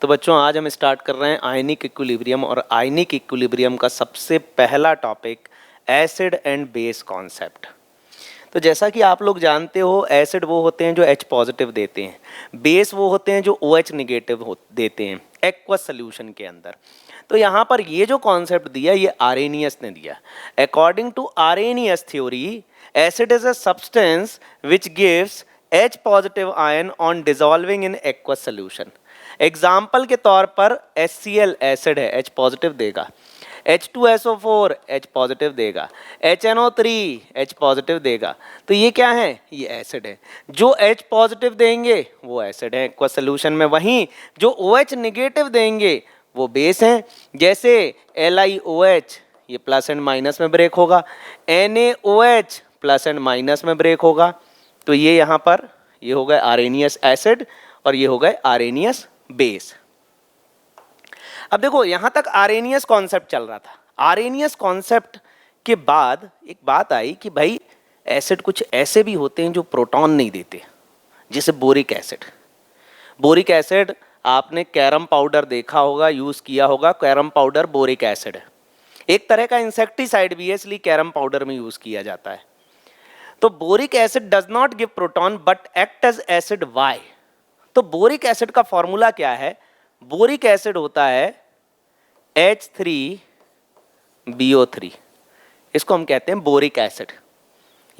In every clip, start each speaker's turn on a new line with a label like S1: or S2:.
S1: तो बच्चों आज हम स्टार्ट कर रहे हैं आयनिक इक्विलिब्रियम, और आयनिक इक्विलिब्रियम का सबसे पहला topic acid and base concept. तो जैसा कि आप लोग जानते हो, एसिड वो होते हैं जो H पॉजिटिव देते हैं, बेस वो होते हैं जो OH निगेटिव देते हैं एक्वस सोल्यूशन के अंदर। तो यहाँ पर ये जो कॉन्सेप्ट दिया ये आरेनियस ने दिया। According to Arrhenius theory, acid is a substance which gives H positive ion on dissolving in aqueous solution. Example के तौर पर HCl एसिड है, H पॉजिटिव देगा, H2SO4 H पॉजिटिव देगा, HNO3 H पॉजिटिव देगा। तो ये क्या है? ये एसिड है। जो H पॉजिटिव देंगे वो एसिड है एक्वस सोल्यूशन में, वहीं जो OH निगेटिव देंगे वो बेस हैं। जैसे LiOH ये प्लस एंड माइनस में ब्रेक होगा, NaOH प्लस एंड माइनस में ब्रेक होगा। तो ये यहाँ पर ये हो गए आरेनियस एसिड और ये हो गए आरेनियस बेस। अब देखो यहां तक आरेनियस कॉन्सेप्ट चल रहा था। आरेनियस कॉन्सेप्ट के बाद एक बात आई कि भाई एसिड कुछ ऐसे भी होते हैं जो प्रोटॉन नहीं देते, जैसे बोरिक एसिड। बोरिक एसिड आपने कैरम पाउडर देखा होगा, यूज किया होगा। कैरम पाउडर बोरिक एसिड है, एक तरह का इंसेक्टिसाइड भी है, इसलिए कैरम पाउडर में यूज किया जाता है। तो boric acid does not give proton but act as acid. Why? तो बोरिक एसिड का फॉर्मूला क्या है? बोरिक एसिड होता है H3BO3, इसको हम कहते हैं बोरिक एसिड।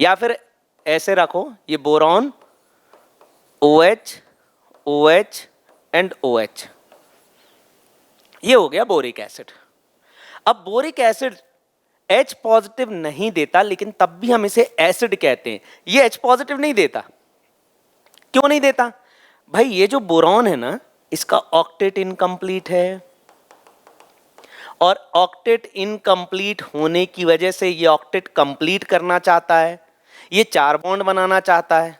S1: या फिर ऐसे रखो, ये boron OH OH and OH, ये हो गया बोरिक एसिड। अब बोरिक एसिड H पॉजिटिव नहीं देता, लेकिन तब भी हम इसे एसिड कहते हैं। ये H पॉजिटिव नहीं देता, क्यों नहीं देता? भाई ये जो बोरॉन है ना, इसका ऑक्टेट इनकम्प्लीट है, और ऑक्टेट इनकम्प्लीट होने की वजह से ये ऑक्टेट कंप्लीट करना चाहता है, ये 4 बॉन्ड बनाना चाहता है।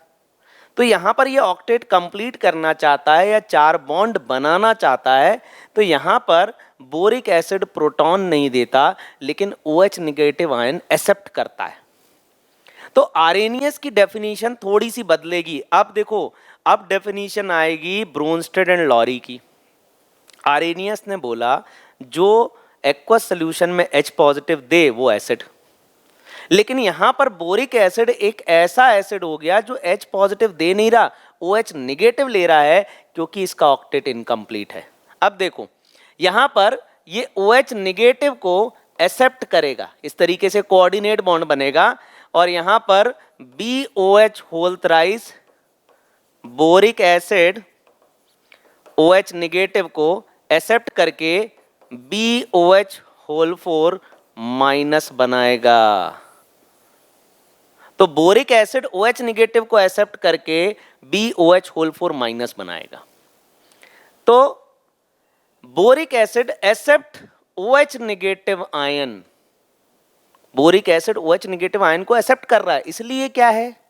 S1: तो यहाँ पर ये ऑक्टेट कंप्लीट करना चाहता है या 4 बॉन्ड बनाना चाहता है, तो यहाँ पर बोरिक एसिड प्रोटॉन नहीं देता, लेकिन OH निगेटिव आयन एक्सेप्ट करता है। तो आरेनियस की डेफिनेशन थोड़ी सी बदलेगी। अब देखो, अब डेफिनेशन आएगी ब्रोंस्टेड एंड लॉरी की। आरेनियस ने बोला जो एक्वस सोल्यूशन में H पॉजिटिव दे वो एसिड, लेकिन यहां पर बोरिक एसिड एक ऐसा एसिड हो गया जो H पॉजिटिव दे नहीं रहा, OH निगेटिव ले रहा है, क्योंकि इसका ऑक्टेट इनकम्प्लीट है। अब देखो यहां पर ये OH निगेटिव को एक्सेप्ट करेगा, इस तरीके से कोऑर्डिनेट बॉन्ड बनेगा, और यहां पर BOH whole thrice boric acid OH negative को एक्सेप्ट करके BOH होल 4 माइनस बनाएगा। तो बोरिक एसिड OH निगेटिव को एक्सेप्ट करके BOH होल 4 माइनस बनाएगा। तो boric acid accept OH negative ion, boric acid OH negative ion को एक्सेप्ट कर रहा है, इसलिए क्या है?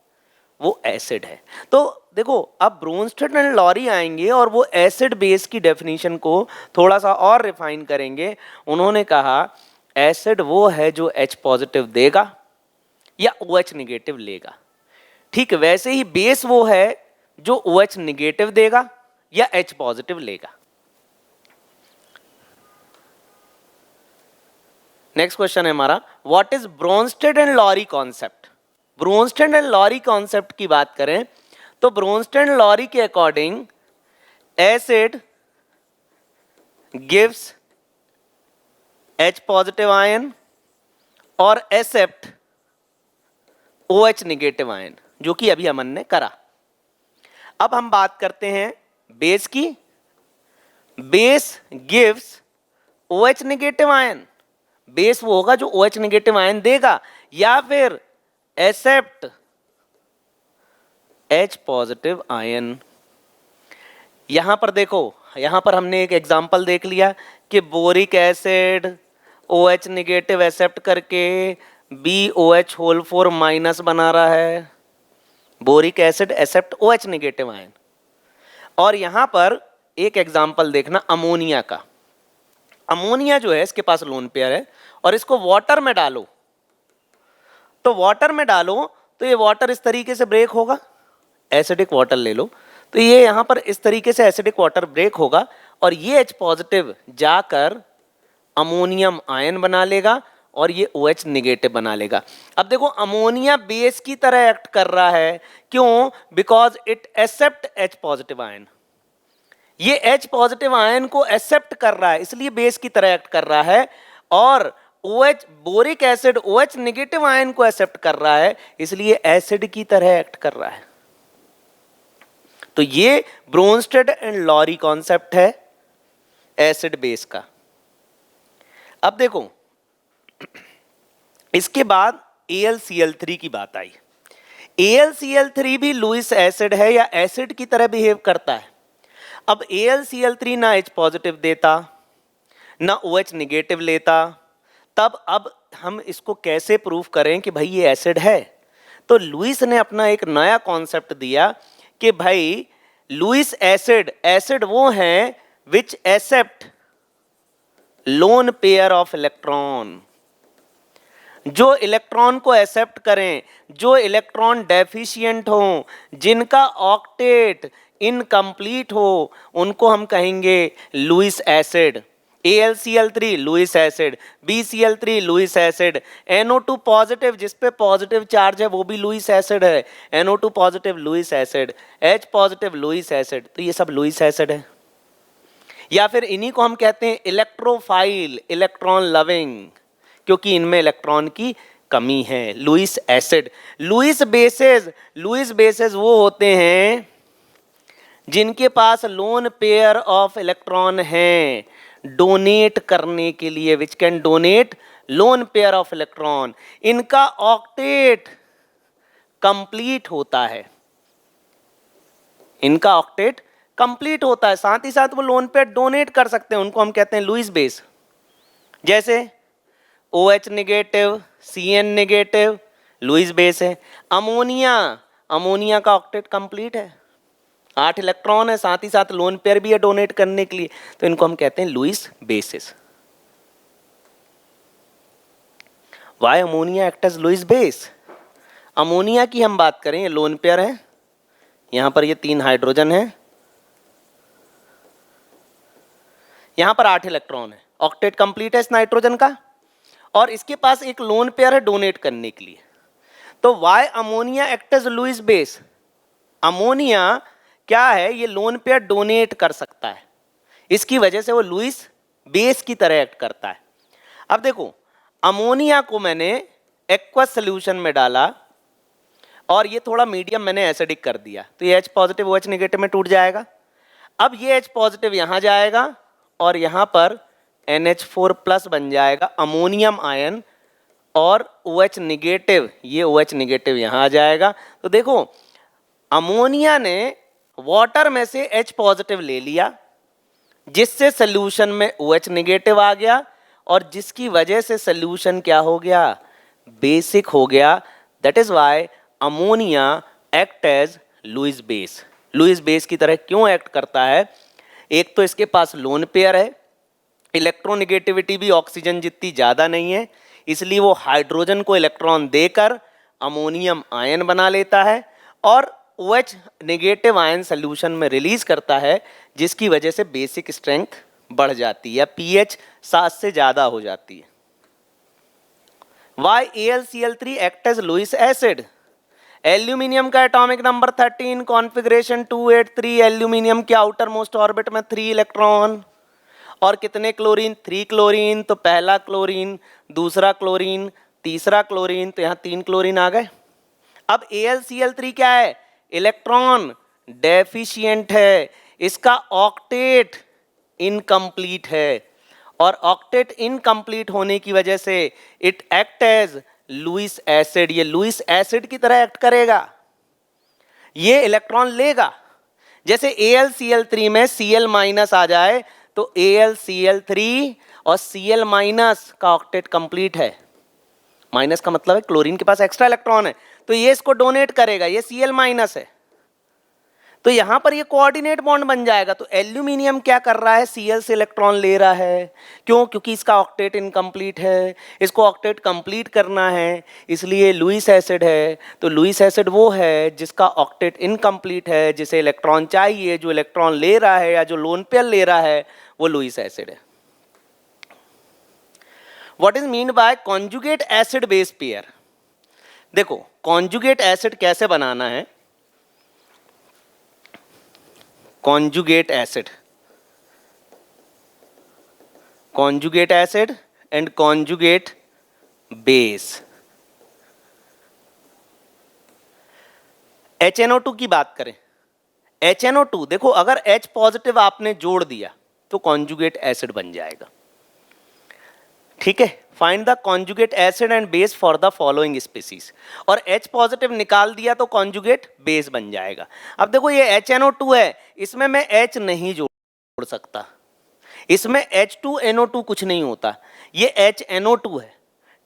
S1: वो एसिड है। तो देखो अब ब्रोंस्टेड एंड लॉरी आएंगे और वो एसिड बेस की डेफिनेशन को थोड़ा सा और रिफाइन करेंगे। उन्होंने कहा एसिड वो है जो H पॉजिटिव देगा या OH निगेटिव लेगा। ठीक वैसे ही बेस वो है जो OH निगेटिव देगा या H पॉजिटिव लेगा। नेक्स्ट क्वेश्चन है हमारा, what is Bronsted and Lowry concept? Bronsted and Lowry concept की बात करें तो ब्रोंस्टेड एंड लॉरी के according acid gives H positive ion और एक्सेप्ट OH निगेटिव आयन, जो कि अभी हमन ने करा। अब हम बात करते हैं बेस की। Base gives OH negative ion, base वो होगा जो OH निगेटिव आयन देगा, या फिर एक्सेप्ट H पॉजिटिव आयन। यहां पर देखो, यहां पर हमने एक एग्जांपल देख लिया कि boric acid OH negative accept करके BOH होल 4 माइनस बना रहा है। Boric acid accept OH negative ion. और यहां पर एक एग्जांपल देखना अमोनिया का। अमोनिया जो है इसके पास लोन पेयर है, और इसको वाटर में डालो, तो वाटर में डालो तो ये वाटर इस तरीके से ब्रेक होगा। एसिडिक वाटर ले लो तो ये यहां पर इस तरीके से एसिडिक वाटर ब्रेक होगा, और ये H पॉजिटिव जाकर अमोनियम आयन बना लेगा और ये OH निगेटिव बना लेगा। अब देखो अमोनिया बेस की तरह एक्ट कर रहा है, क्यों? Because it accept H positive ion. ये H पॉजिटिव आयन को एक्सेप्ट कर रहा है, इसलिए बेस की तरह एक्ट कर रहा है। और OH boric acid OH negative ion को एक्सेप्ट कर रहा है, इसलिए एसिड की तरह एक्ट कर रहा है। तो ये ब्रोंस्टेड एंड लॉरी कॉन्सेप्ट है एसिड बेस का। अब देखो इसके बाद AlCl3 की बात आई। AlCl3 भी लुईस एसिड है या एसिड की तरह बिहेव करता है। अब AlCl3 ना H पॉजिटिव देता ना OH निगेटिव लेता, तब अब हम इसको कैसे प्रूव करें कि भाई ये एसिड है? तो लुईस ने अपना एक नया कॉन्सेप्ट दिया कि भाई लुईस एसिड, एसिड वो हैं which accept lone pair of electron, जो इलेक्ट्रॉन को एक्सेप्ट करें, जो इलेक्ट्रॉन डेफिशिएंट हो, जिनका ऑक्टेट इनकम्प्लीट हो, उनको हम कहेंगे Lewis acid. AlCl3 Lewis acid, BCl3 Lewis acid, NO2 positive जिस पे पॉजिटिव चार्ज है वो भी लुईस एसिड है, NO2 positive Lewis acid, H positive Lewis acid, तो ये सब लुईस एसिड है। या फिर इन्हीं को हम कहते हैं इलेक्ट्रोफाइल, इलेक्ट्रॉन लविंग, क्योंकि इनमें इलेक्ट्रॉन की कमी है। Lewis acid. लुईस बेसेस वो होते हैं जिनके पास लोन पेयर ऑफ इलेक्ट्रॉन हैं डोनेट करने के लिए, which can donate loan pair of electron. इनका ऑक्टेट कंप्लीट होता है, इनका ऑक्टेट कंप्लीट होता है, साथ ही साथ वो लोन पेयर डोनेट कर सकते हैं, उनको हम कहते हैं लुईस बेस। जैसे OH negative, CN negative, Lewis base है। अमोनिया का ऑक्टेट कंप्लीट है, 8 इलेक्ट्रॉन है, साथ ही साथ लोन पेयर भी है डोनेट करने के लिए, तो इनको हम कहते हैं Lewis bases. Why ammonia act as Lewis base? Ammonia की हम बात करें, ये लोन पेयर है, यहां पर ये 3 हाइड्रोजन है, यहां पर 8 इलेक्ट्रॉन है, ऑक्टेट कंप्लीट है इस नाइट्रोजन का, और इसके पास एक लोन पेयर है डोनेट करने के लिए। तो why ammonia act as Lewis base? Ammonia क्या है? ये लोन पेयर डोनेट कर सकता है, इसकी वजह से वो लुईस बेस की तरह एक्ट करता है। अब देखो अमोनिया को मैंने एक्वस सॉल्यूशन में डाला और ये थोड़ा मीडियम मैंने एसिडिक कर दिया, तो ये H पॉजिटिव OH निगेटिव में टूट जाएगा। अब ये H पॉजिटिव यहां जाएगा और यहां पर NH4 प्लस बन जाएगा अमोनियम आयन, और OH निगेटिव, ये OH निगेटिव यहां आ जाएगा। तो देखो अमोनिया ने वाटर में से H पॉजिटिव ले लिया, जिससे सॉल्यूशन में OH निगेटिव आ गया, और जिसकी वजह से सॉल्यूशन क्या हो गया? बेसिक हो गया। That is why ammonia act as Lewis base. Lewis base की तरह क्यों एक्ट करता है? एक तो इसके पास लोन पेयर है, इलेक्ट्रोनिगेटिविटी भी ऑक्सीजन जितनी ज़्यादा नहीं है, इसलिए वो हाइड्रोजन को इलेक्ट्रॉन देकर अमोनियम आयन बना लेता है, और OH नेगेटिव आयन सॉल्यूशन में रिलीज करता है, जिसकी वजह से बेसिक स्ट्रेंथ बढ़ जाती है, pH 7 से ज़्यादा हो जाती है। Why AlCl3 act as Lewis acid? Aluminium का एटॉमिक नंबर 13, कॉन्फ़िगरेशन 283, एल्यूमिनियम के आउटर मोस्ट ऑर्बिट में 3 इलेक्ट्रॉन, और कितने क्लोरीन? 3 क्लोरीन। तो पहला क्लोरीन, दूसरा क्लोरीन, तीसरा क्लोरीन, तो यहाँ 3 क्लोरीन आ गए। अब AlCl3 क्या है? इलेक्ट्रॉन डेफिशिएंट है, इसका ऑक्टेट इनकम्प्लीट है, और ऑक्टेट इनकम्प्लीट होने की वजह से it act as Lewis acid. ये लुईस एसिड की तरह एक्ट करेगा, ये इलेक्ट्रॉन लेगा। जैसे AlCl3 में Cl माइनस आ जाए तो AlCl3 और Cl माइनस का ऑक्टेट कंप्लीट है, माइनस का मतलब है क्लोरीन के पास एक्स्ट्रा इलेक्ट्रॉन है, तो ये इसको डोनेट करेगा, ये Cl माइनस है। तो यहां पर ये कोऑर्डिनेट बॉन्ड बन जाएगा। तो एल्यूमिनियम क्या कर रहा है, Cl से इलेक्ट्रॉन ले रहा है। क्यों? क्योंकि इसका ऑक्टेट इनकम्प्लीट है, इसको ऑक्टेट कंप्लीट करना है, इसलिए लुईस एसिड है। तो लुईस एसिड वो है जिसका ऑक्टेट इनकम्प्लीट है, जिसे इलेक्ट्रॉन चाहिए, जो इलेक्ट्रॉन ले रहा है या जो लोन पेयर ले रहा है वो लुईस एसिड है। What is mean by conjugate acid base pair? देखो कॉन्जुगेट एसिड कैसे बनाना है। conjugate acid and conjugate base। HNO2 की बात करें, HNO2 देखो अगर H पॉजिटिव आपने जोड़ दिया तो कॉन्जुगेट एसिड बन जाएगा। ठीक है, find the conjugate acid and base for the following species. और H पॉजिटिव निकाल दिया तो कॉन्जुगेट बेस बन जाएगा। अब देखो ये HNO2 है, इसमें मैं H नहीं जोड़ सकता, इसमें H2NO2 कुछ नहीं होता, ये HNO2 है।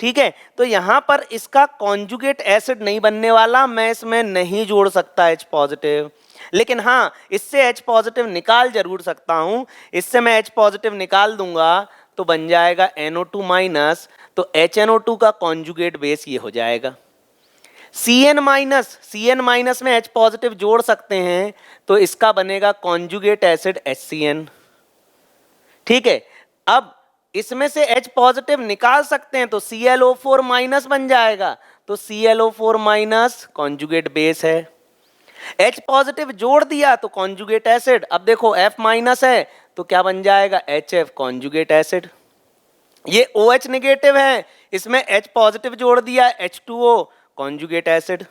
S1: ठीक है, तो यहां पर इसका कॉन्जुगेट एसिड नहीं बनने वाला, मैं इसमें नहीं जोड़ सकता H पॉजिटिव। लेकिन हाँ, इससे H पॉजिटिव निकाल जरूर सकता हूं। इससे मैं H पॉजिटिव निकाल दूंगा तो बन जाएगा NO2 माइनस, तो HNO2 का कॉन्जुगेट बेस ये हो जाएगा। CN माइनस में H पॉजिटिव जोड़ सकते हैं तो इसका बनेगा कॉन्जुगेट एसिड HCN। ठीक है, अब इसमें से H पॉजिटिव निकाल सकते हैं तो ClO4 माइनस बन जाएगा, तो ClO4 माइनस कॉन्जुगेट बेस है। H पॉजिटिव जोड़ दिया तो कॉन्जुगेट एसिड। अब देखो F माइनस है तो क्या बन जाएगा, HF कॉन्जुगेट एसिड। ये OH नेगेटिव है, इसमें H पॉजिटिव जोड़ दिया H2O कॉन्जुगेट एसिड।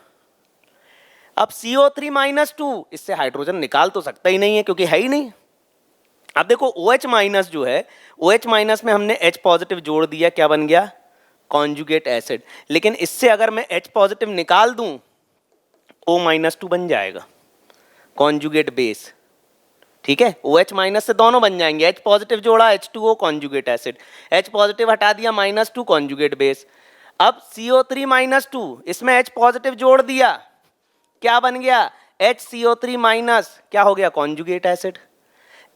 S1: अब CO3 माइनस 2, इससे हाइड्रोजन निकाल तो सकता ही नहीं है क्योंकि है ही नहीं। अब देखो OH माइनस जो है, OH माइनस में हमने H पॉजिटिव जोड़ दिया, क्या बन गया, कॉन्जुगेट एसिड। लेकिन इससे अगर मैं H पॉजिटिव निकाल दूं O-2 बन जाएगा, कॉन्जुगेट बेस। ठीक है, OH माइनस से दोनों बन जाएंगे, H पॉजिटिव जोड़ा H2O conjugate acid, H positive हटा दिया -2 कॉन्जुगेट बेस। अब CO3 माइनस 2, इसमें H पॉजिटिव जोड़ दिया, क्या बन गया, HCO3 माइनस, क्या हो गया, कॉन्जुगेट एसिड।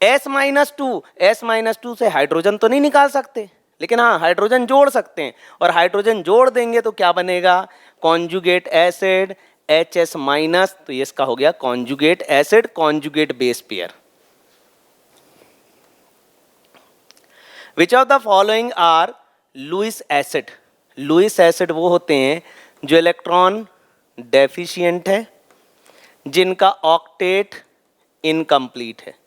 S1: S-2 से हाइड्रोजन तो नहीं निकाल सकते, लेकिन हाँ हाइड्रोजन जोड़ सकते हैं, और हाइड्रोजन जोड़ देंगे तो क्या बनेगा, कॉन्जुगेट एसिड HS माइनस, तो ये इसका हो गया conjugate acid conjugate base pair. Which of the following are Lewis acid? Lewis acid वो होते हैं जो इलेक्ट्रॉन डेफिशिएंट है, जिनका ऑक्टेट इनकम्प्लीट है।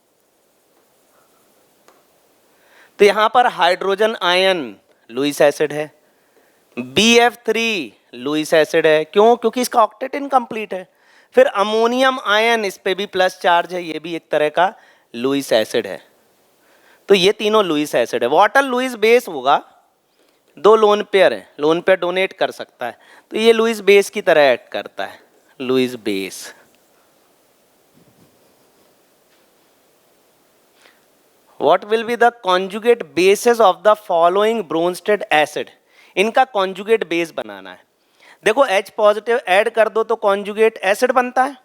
S1: तो यहां पर हाइड्रोजन आयन लुईस एसिड है, BF3 लुईस एसिड है। क्यों? क्योंकि इसका ऑक्टेट इनकम्प्लीट है। फिर अमोनियम आयन, इस पे भी प्लस चार्ज है, ये भी एक तरह का लुईस एसिड है। तो ये तीनों लुईस एसिड है। वाटर लुईस बेस होगा, 2 लोन पेयर है, लोन पेयर डोनेट कर सकता है, तो ये लुईस बेस की तरह एक्ट करता है, Lewis base. What will be the conjugate bases of the following Bronsted acid? इनका कॉन्जुगेट बेस बनाना है। देखो H पॉजिटिव ऐड कर दो तो कॉन्जुगेट एसिड बनता है,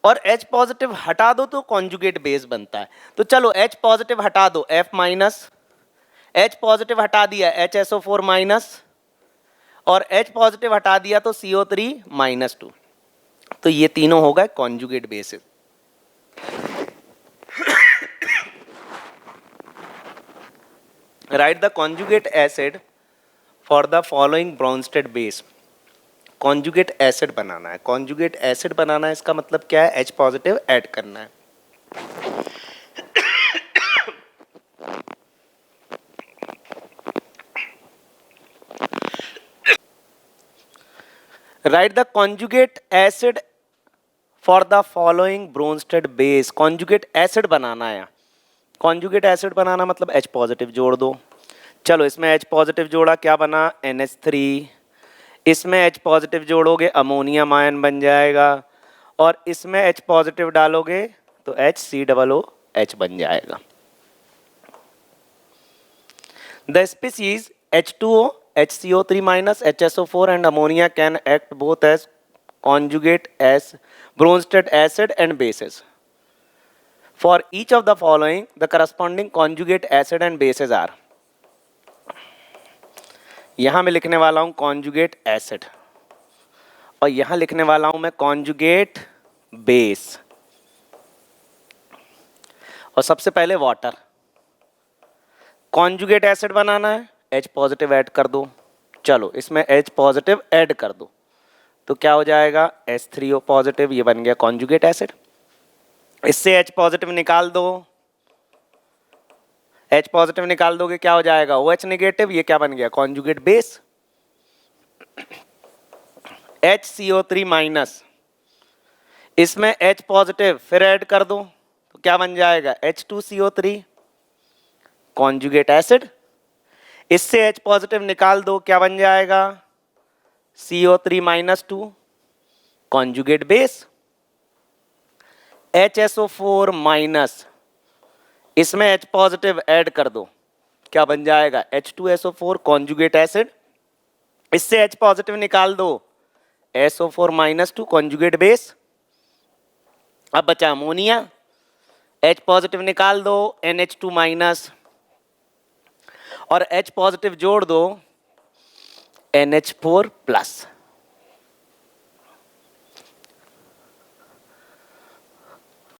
S1: और H पॉजिटिव हटा दो तो कॉन्जुगेट बेस बनता है। तो चलो H पॉजिटिव हटा दो, F माइनस, H पॉजिटिव हटा दिया HSO4 माइनस, और H पॉजिटिव हटा दिया तो CO3 माइनस 2। तो ये तीनों हो गए conjugate bases. Write the conjugate acid for the following Bronsted base. Conjugate acid बनाना है, कॉन्जुगेट एसिड बनाना है, इसका मतलब क्या है, H पॉजिटिव ऐड करना है। Write the conjugate acid for the following Bronsted base. Conjugate acid बनाना है, कॉन्जुगेट एसिड बनाना मतलब H पॉजिटिव जोड़ दो। चलो इसमें H पॉजिटिव जोड़ा, क्या बना, NH3। इसमें H पॉजिटिव जोड़ोगे अमोनियम आयन बन जाएगा, और इसमें H पॉजिटिव डालोगे तो HCOOH बन जाएगा। The species H2O, HCO3 minus, HSO4 and ammonia can act both as conjugate as Bronsted acid and bases. For each of the following, the corresponding conjugate acid and bases are. यहां मैं लिखने वाला हूं conjugate acid और यहां लिखने वाला हूं मैं conjugate base. और सबसे पहले वाटर, कॉन्जुगेट एसिड बनाना है, H पॉजिटिव ऐड कर दो. चलो इसमें H पॉजिटिव ऐड कर दो तो क्या हो जाएगा, H3O पॉजिटिव, ये बन गया कॉन्जुगेट एसिड. इससे H पॉजिटिव निकाल दो, H पॉजिटिव निकाल दोगे क्या हो जाएगा, OH नेगेटिव, ये क्या बन गया, कॉन्जुगेट बेस. HCO3 माइनस, इसमें H पॉजिटिव फिर ऐड कर दो तो क्या बन जाएगा, H2CO3 कॉन्जुगेट एसिड. इससे H पॉजिटिव निकाल दो क्या बन जाएगा, CO3 minus 2 conjugate base. HSO4 minus, इसमें H पॉजिटिव ऐड कर दो क्या बन जाएगा, H2SO4 कॉन्जुगेट एसिड. इससे H पॉजिटिव निकाल दो, SO4 माइनस 2 कॉन्जुगेट बेस. अब बचा अमोनिया, H पॉजिटिव निकाल दो, NH2 माइनस, और H पॉजिटिव जोड़ दो, NH4 प्लस.